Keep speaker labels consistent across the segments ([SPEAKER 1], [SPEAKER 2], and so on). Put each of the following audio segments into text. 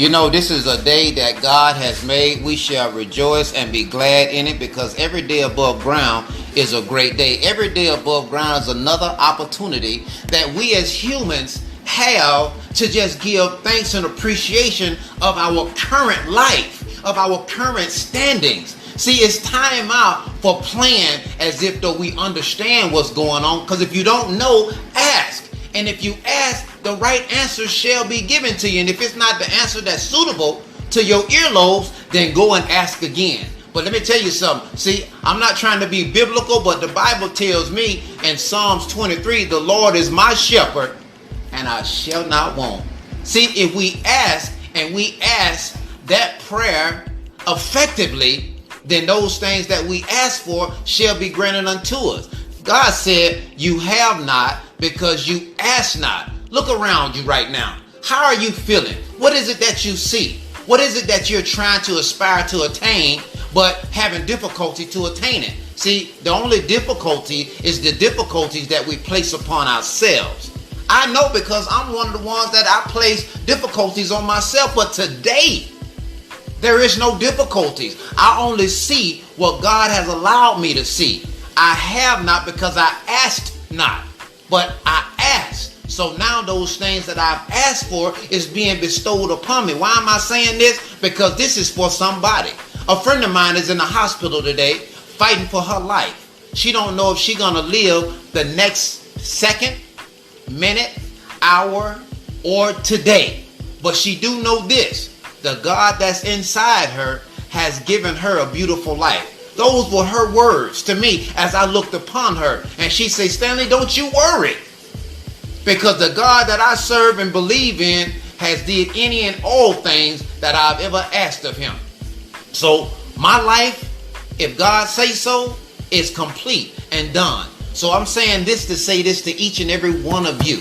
[SPEAKER 1] This is a day that God has made. We shall rejoice and be glad in it, because every day above ground is a great day. Every day above ground is another opportunity that we as humans have to just give thanks and appreciation of our current life, of our current standings. See, it's time out for playing as if though we understand what's going on, because if you don't know, ask. And if you ask, the right answer shall be given to you. And if it's not the answer that's suitable to your earlobes, then go and ask again. But let me tell you something. See, I'm not trying to be biblical, but the Bible tells me in Psalms 23, the Lord is my shepherd, and I shall not want. See, if we ask and we ask that prayer effectively, then those things that we ask for shall be granted unto us. God said, you have not because you ask not. Look around you right now. How are you feeling? What is it that you see? What is it that you're trying to aspire to attain, but having difficulty to attain it? See, the only difficulty is the difficulties that we place upon ourselves. I know, because I'm one of the ones that I place difficulties on myself, but today, there is no difficulties. I only see what God has allowed me to see. I have not because I asked not, but I asked. So now those things that I've asked for is being bestowed upon me. Why am I saying this? Because this is for somebody. A friend of mine is in the hospital today fighting for her life. She don't know if she's going to live the next second, minute, hour, or today. But she do know this. The God that's inside her has given her a beautiful life. Those were her words to me as I looked upon her. And she said, Stanley, don't you worry, because the God that I serve and believe in has did any and all things that I've ever asked of him. So my life, if God say so, is complete and done. So I'm saying this to say this to each and every one of you.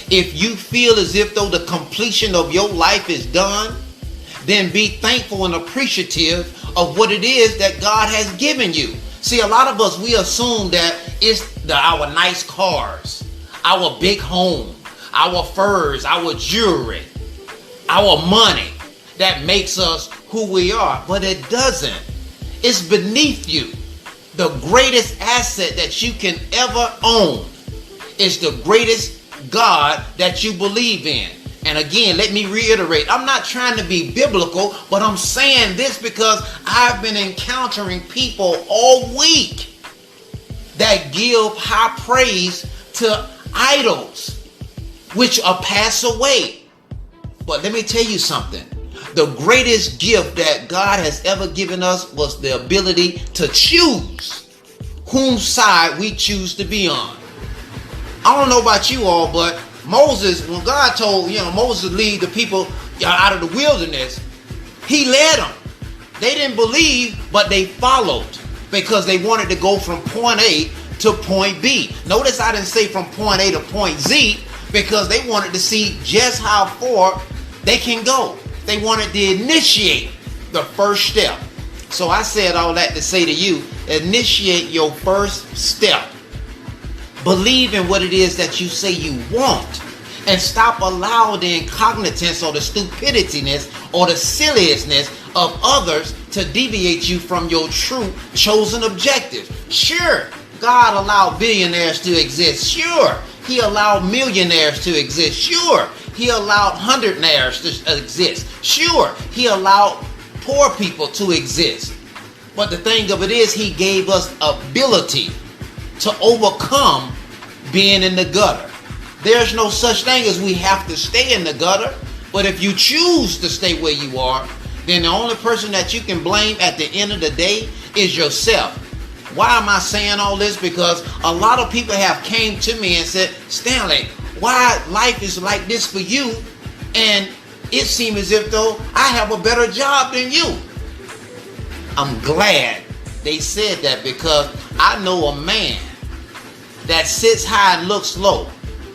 [SPEAKER 1] If you feel as if though the completion of your life is done, then be thankful and appreciative of what it is that God has given you. See, a lot of us, we assume that it's our nice cars, our big home, our furs, our jewelry, our money that makes us who we are. But it doesn't. It's beneath you. The greatest asset that you can ever own is the greatest God that you believe in. And again, let me reiterate, I'm not trying to be biblical, but I'm saying this because I've been encountering people all week that give high praise to idols, which are pass away. But let me tell you something. The greatest gift that God has ever given us was the ability to choose whose side we choose to be on. I don't know about you all, but Moses, when God told Moses to lead the people out of the wilderness, he led them. They didn't believe, but they followed because they wanted to go from point A to point B. Notice I didn't say from point A to point Z, because they wanted to see just how far they can go. They wanted to initiate the first step. So I said all that to say to you, initiate your first step. Believe in what it is that you say you want, and stop allowing the incognitance or the stupidityness or the silliness of others to deviate you from your true chosen objective. Sure, God allowed billionaires to exist. Sure, he allowed millionaires to exist. Sure, he allowed hundredaires to exist. Sure, he allowed poor people to exist. But the thing of it is, he gave us ability to overcome being in the gutter. There's no such thing as we have to stay in the gutter. But if you choose to stay where you are, then the only person that you can blame at the end of the day is yourself. Why am I saying all this? Because a lot of people have came to me and said, Stanley, why life is like this for you? And it seems as if though I have a better job than you. I'm glad they said that, because I know a man that sits high and looks low.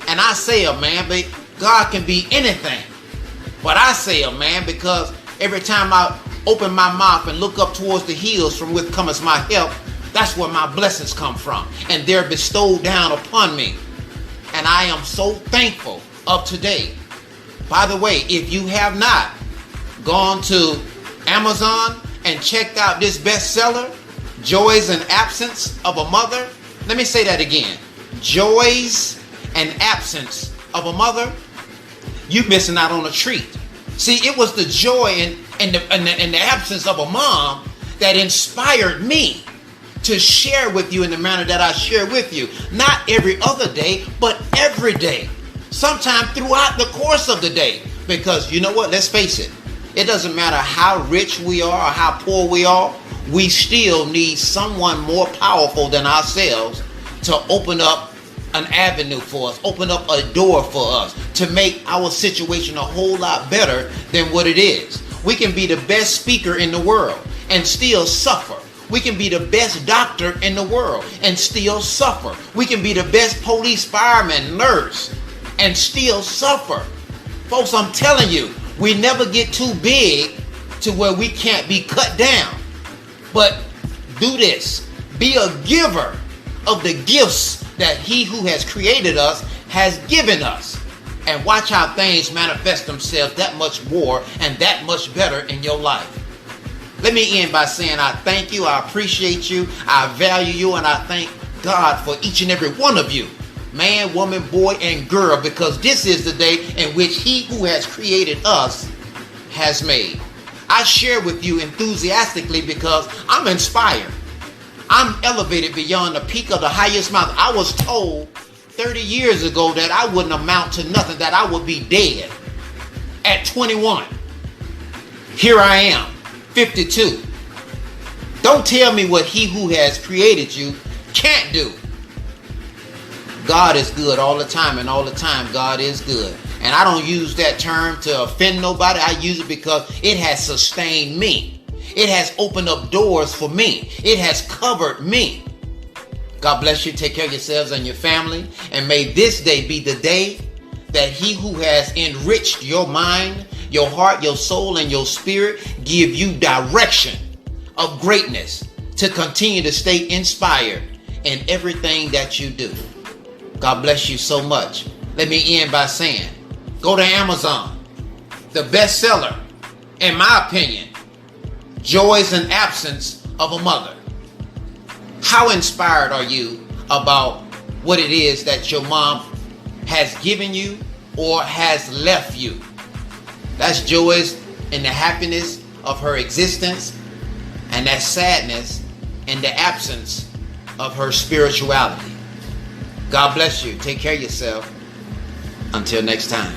[SPEAKER 1] And I say a man, but God can be anything. But I say a man because every time I open my mouth and look up towards the hills from which cometh my help, that's where my blessings come from. And they're bestowed down upon me. And I am so thankful of today. By the way, if you have not, gone to Amazon and checked out this bestseller, Joys and Absence of a Mother? Let me say that again. Joys and Absence of a Mother? You missing out on a treat. See, it was the joy and the absence of a mom that inspired me to share with you in the manner that I share with you. Not every other day, but every day. Sometime throughout the course of the day. Because you know what? Let's face it. It doesn't matter how rich we are or how poor we are. We still need someone more powerful than ourselves to open up an avenue for us, open up a door for us, to make our situation a whole lot better than what it is. We can be the best speaker in the world and still suffer. We can be the best doctor in the world and still suffer. We can be the best police, fireman, nurse, and still suffer. Folks, I'm telling you, we never get too big to where we can't be cut down. But do this. Be a giver of the gifts that he who has created us has given us. And watch how things manifest themselves that much more and that much better in your life. Let me end by saying I thank you, I appreciate you, I value you, and I thank God for each and every one of you. Man, woman, boy, and girl, because this is the day in which he who has created us has made. I share with you enthusiastically because I'm inspired. I'm elevated beyond the peak of the highest mountain. I was told 30 years ago that I wouldn't amount to nothing, that I would be dead at 21. Here I am, 52. Don't tell me what he who has created you can't do. God is good all the time, and all the time God is good. And I don't use that term to offend nobody. I use it because it has sustained me. It has opened up doors for me. It has covered me. God bless you. Take care of yourselves and your family. And may this day be the day that he who has enriched your mind, your heart, your soul, and your spirit give you direction of greatness to continue to stay inspired in everything that you do. God bless you so much. Let me end by saying, go to Amazon. The bestseller, in my opinion, Joys and Absence of a Mother. How inspired are you about what it is that your mom has given you or has left you? That's joys in the happiness of her existence, and that sadness in the absence of her spirituality. God bless you. Take care of yourself. Until next time.